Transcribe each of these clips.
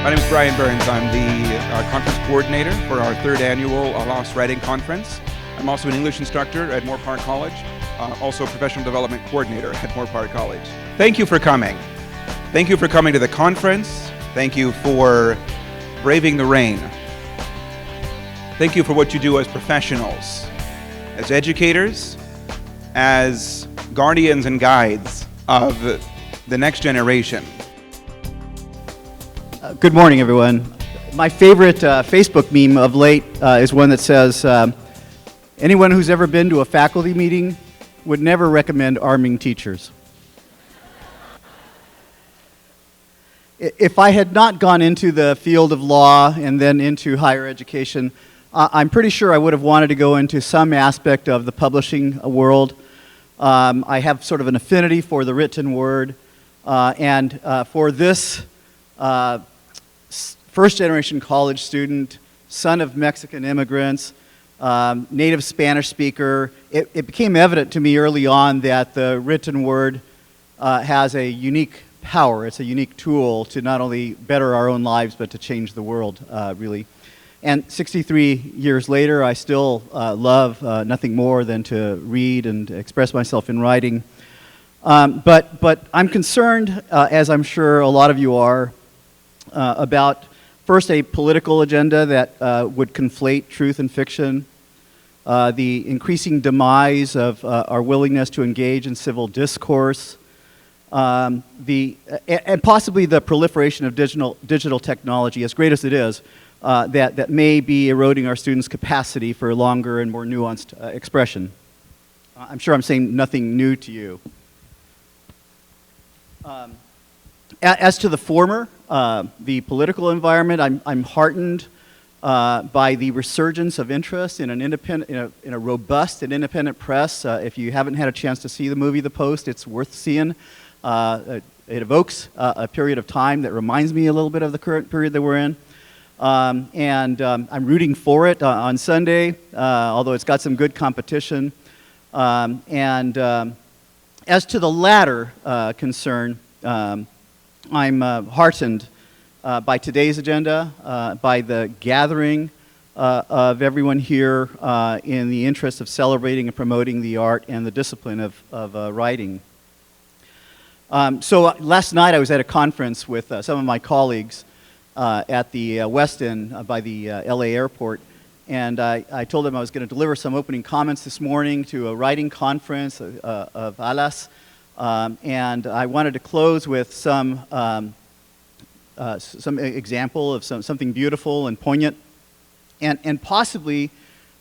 My name is Brian Burns. I'm the conference coordinator for our third annual Lost Writing Conference. I'm also an English instructor at Moorpark College, also a professional development coordinator at Moorpark College. Thank you for coming. Thank you for coming to the conference. Thank you for braving the rain. Thank you for what you do as professionals, as educators, as guardians and guides of the next generation. Good morning, everyone. My favorite Facebook meme of late is one that says, anyone who's ever been to a faculty meeting would never recommend arming teachers. If I had not gone into the field of law and then into higher education, I'm pretty sure I would have wanted to go into some aspect of the publishing world. I have sort of an affinity for the written word, and for this first-generation college student, son of Mexican immigrants, native Spanish speaker, it became evident to me early on that the written word has a unique power. It's a unique tool to not only better our own lives, but to change the world, really. And 63 years later, I still love nothing more than to read and express myself in writing. But I'm concerned, as I'm sure a lot of you are, about first a political agenda that would conflate truth and fiction, the increasing demise of our willingness to engage in civil discourse, and possibly the proliferation of digital technology, as great as it is, that may be eroding our students' capacity for longer and more nuanced expression. I'm sure I'm saying nothing new to you. As to the former, the political environment, I'm heartened by the resurgence of interest in an independent, in a robust and independent press. If you haven't had a chance to see the movie The Post, it's worth seeing. It evokes a period of time that reminds me a little bit of the current period that we're in. I'm rooting for it on Sunday, although it's got some good competition. As to the latter concern, I'm heartened by today's agenda, by the gathering of everyone here in the interest of celebrating and promoting the art and the discipline of writing. So last night I was at a conference with some of my colleagues at the West End by the LA airport, and I told them I was going to deliver some opening comments this morning to a writing conference of ALAS. And I wanted to close with some example of something beautiful and poignant, and possibly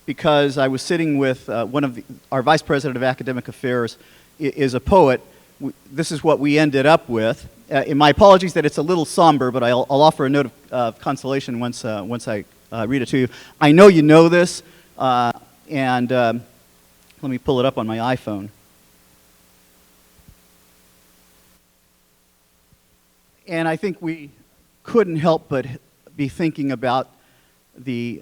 because I was sitting with our Vice President of Academic Affairs is a poet. This is what we ended up with. And my apologies that it's a little somber, but I'll offer a note of consolation once I read it to you. I know you know this, and let me pull it up on my iPhone. And I think we couldn't help but be thinking about the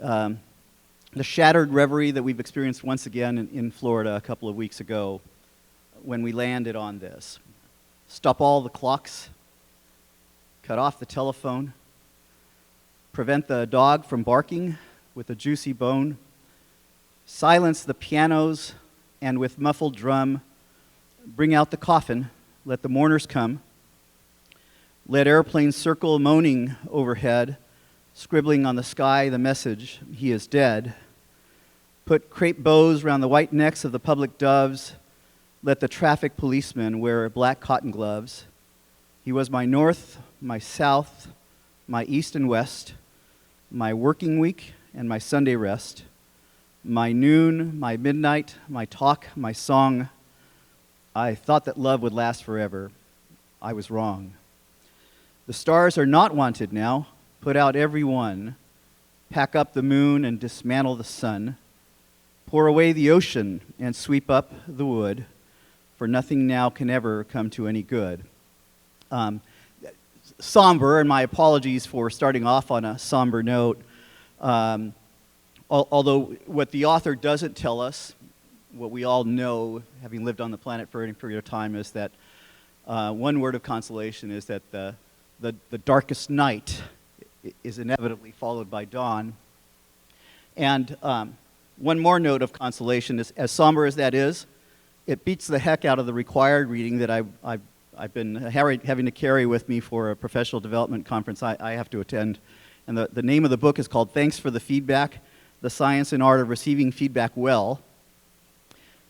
shattered reverie that we've experienced once again in Florida a couple of weeks ago when we landed on this. Stop all the clocks, cut off the telephone, prevent the dog from barking with a juicy bone, silence the pianos, and with muffled drum, bring out the coffin, let the mourners come. Let airplanes circle moaning overhead, scribbling on the sky the message, he is dead. Put crepe bows round the white necks of the public doves. Let the traffic policemen wear black cotton gloves. He was my north, my south, my east and west, my working week and my Sunday rest, my noon, my midnight, my talk, my song. I thought that love would last forever. I was wrong. The stars are not wanted now. Put out every one. Pack up the moon and dismantle the sun. Pour away the ocean and sweep up the wood, for nothing now can ever come to any good. Somber, and my apologies for starting off on a somber note, although what the author doesn't tell us, what we all know, having lived on the planet for any period of time, is that one word of consolation is that the darkest night is inevitably followed by dawn. And one more note of consolation is, as somber as that is, it beats the heck out of the required reading that I've been having to carry with me for a professional development conference I have to attend. And the name of the book is called Thanks for the Feedback, The Science and Art of Receiving Feedback Well,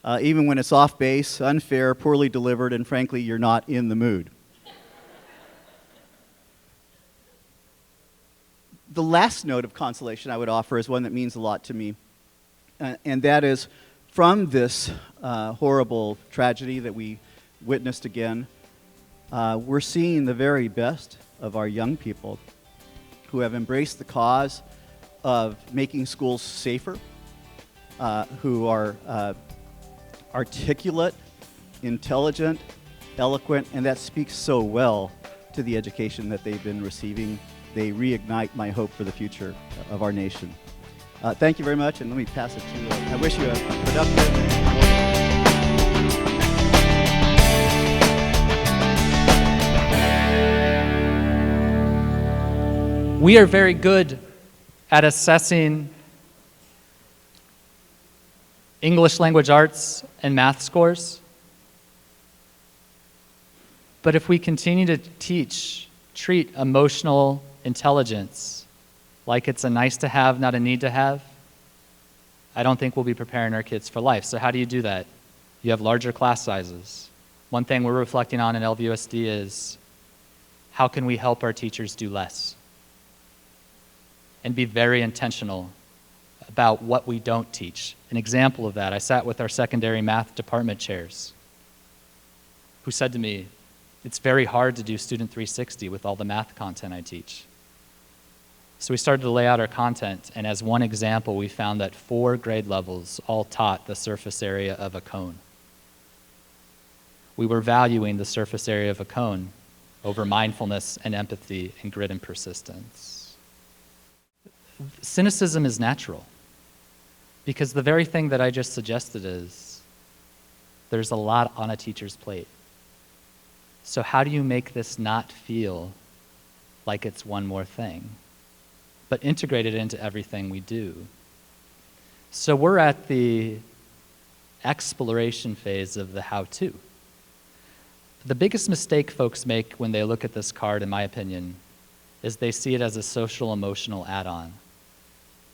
even when it's off base, unfair, poorly delivered, and frankly, you're not in the mood. The last note of consolation I would offer is one that means a lot to me, and that is from this horrible tragedy that we witnessed again, we're seeing the very best of our young people who have embraced the cause of making schools safer, who are articulate, intelligent, eloquent, and that speaks so well to the education that they've been receiving. They reignite my hope for the future of our nation. Thank you very much, and let me pass it to I wish you a productive. We are very good at assessing English language arts and math scores. But if we continue to treat emotional intelligence like it's a nice to have, not a need to have, I don't think we'll be preparing our kids for life. So how do you do that? You have larger class sizes. One thing we're reflecting on in LVUSD is how can we help our teachers do less? And be very intentional about what we don't teach. An example of that, I sat with our secondary math department chairs who said to me, it's very hard to do Student 360 with all the math content I teach. So we started to lay out our content, and as one example, we found that 4 grade levels all taught the surface area of a cone. We were valuing the surface area of a cone over mindfulness and empathy and grit and persistence. Cynicism is natural, because the very thing that I just suggested is there's a lot on a teacher's plate. So how do you make this not feel like it's one more thing, but integrate it into everything we do? So we're at the exploration phase of the how-to. The biggest mistake folks make when they look at this card, in my opinion, is they see it as a social emotional add-on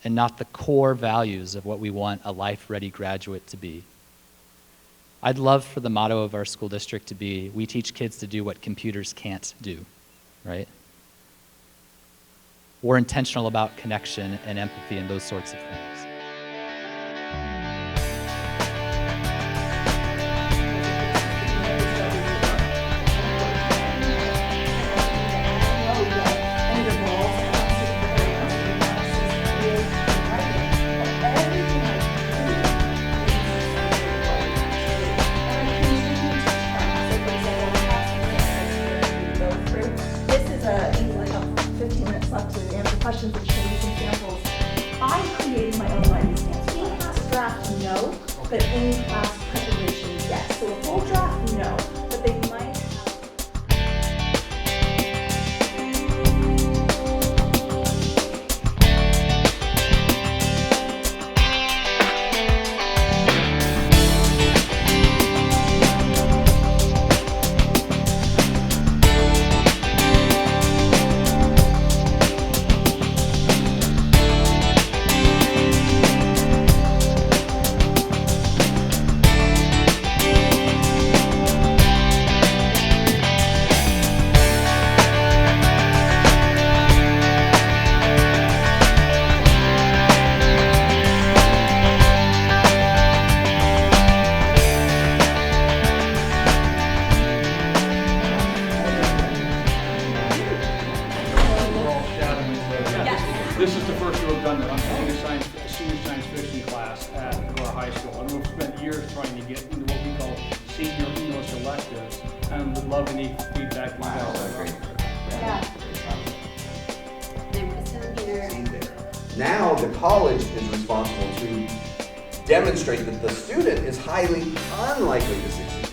and not the core values of what we want a life-ready graduate to be. I'd love for the motto of our school district to be, we teach kids to do what computers can't do, right? We're intentional about connection and empathy and those sorts of things. Questions and show you some samples. I created my own writing stance. In-class draft, no, but in-class preparation, yes. So a full draft, no, but they might This is the first year we've done that. I'm taking a senior science fiction class at Aurora High School, and we've spent years trying to get into what we call senior English electives, and would love any feedback you guys have. Now the college is responsible to demonstrate that the student is highly unlikely to succeed.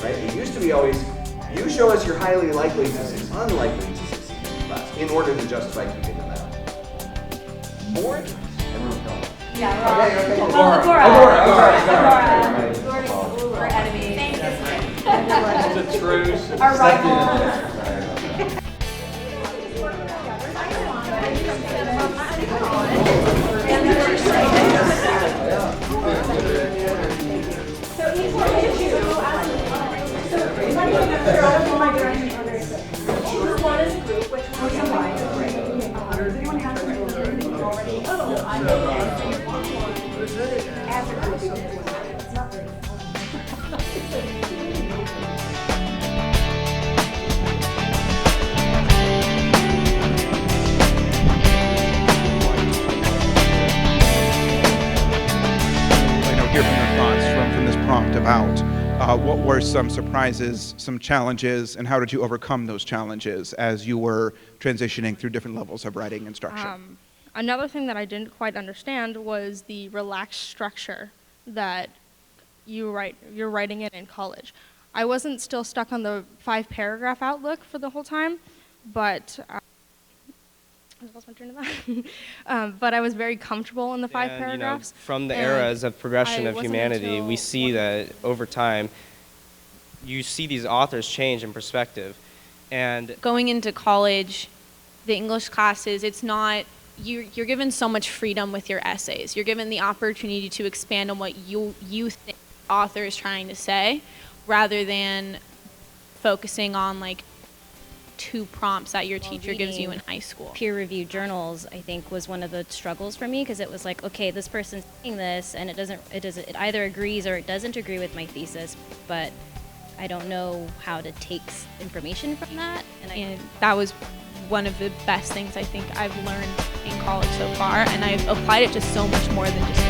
Right? It used to be always, you show us you're highly likely to succeed, unlikely to succeed. class in order to justify keeping them out. More interest. Everyone tell me. Yeah, Okay. Agora. Agora. We're enemies. It's a truce. Our rivals. Choose one as a group, which one combines a great. Does anyone have something already? Oh, I know. As a group, it's not very I know, hear from your thoughts from this prompt about what were some surprises, some challenges, and how did you overcome those challenges as you were transitioning through different levels of writing instruction? Another thing that I didn't quite understand was the relaxed structure that you're writing it in college. I wasn't still stuck on the 5-paragraph outlook for the whole time, but I lost my train of thought. But I was very comfortable in the 5 And, paragraphs. from the and eras of progression I of wasn't humanity, we until see that over time, you see these authors change in perspective. And Going into college, the English classes, it's not, you're given so much freedom with your essays. You're given the opportunity to expand on what you think the author is trying to say, rather than focusing on like 2 prompts that your teacher gives you in high school. Peer-reviewed journals, I think, was one of the struggles for me, because it was like, okay, this person's saying this, and it either agrees or it doesn't agree with my thesis, but I don't know how to take information from that. And that was one of the best things I think I've learned in college so far, and I've applied it to so much more than just